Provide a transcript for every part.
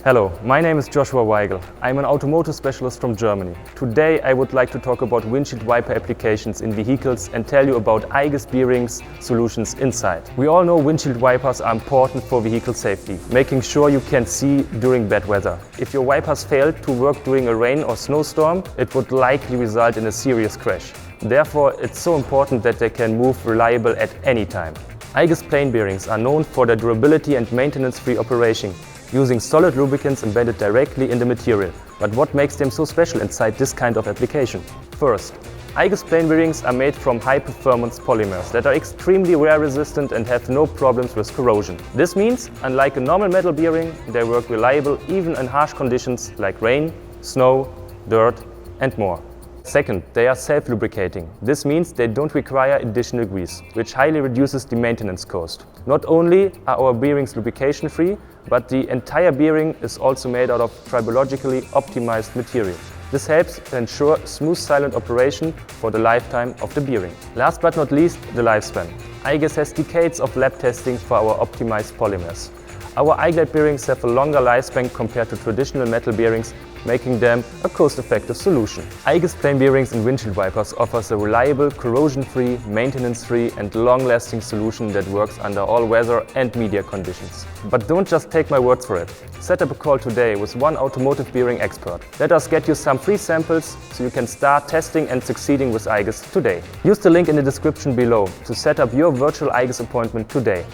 Hello, my name is Joshua Weigel. I'm an automotive specialist from Germany. Today I would like to talk about windshield wiper applications in vehicles and tell you about igus bearings solutions inside. We all know windshield wipers are important for vehicle safety, making sure you can see during bad weather. If your wipers fail to work during a rain or snowstorm, it would likely result in a serious crash. Therefore, it's so important that they can move reliable at any time. Igus plain bearings are known for their durability and maintenance-free operation, using solid lubricants embedded directly in the material. But what makes them so special inside this kind of application? First, igus plain bearings are made from high-performance polymers that are extremely wear-resistant and have no problems with corrosion. This means, unlike a normal metal bearing, they work reliable even in harsh conditions like rain, snow, dirt and more. Second, they are self-lubricating. This means they don't require additional grease, which highly reduces the maintenance cost. Not only are our bearings lubrication-free, but the entire bearing is also made out of tribologically optimized material. This helps to ensure smooth silent operation for the lifetime of the bearing. Last but not least, the lifespan. igus has decades of lab testing for our optimized polymers. Our iglide bearings have a longer lifespan compared to traditional metal bearings, making them a cost-effective solution. Igus plain bearings in windshield wipers offers a reliable, corrosion-free, maintenance-free and long-lasting solution that works under all weather and media conditions. But don't just take my word for it. Set up a call today with one automotive bearing expert. Let us get you some free samples so you can start testing and succeeding with igus today. Use the link in the description below to set up your virtual igus appointment today.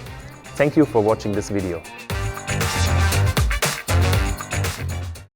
Thank you for watching this video.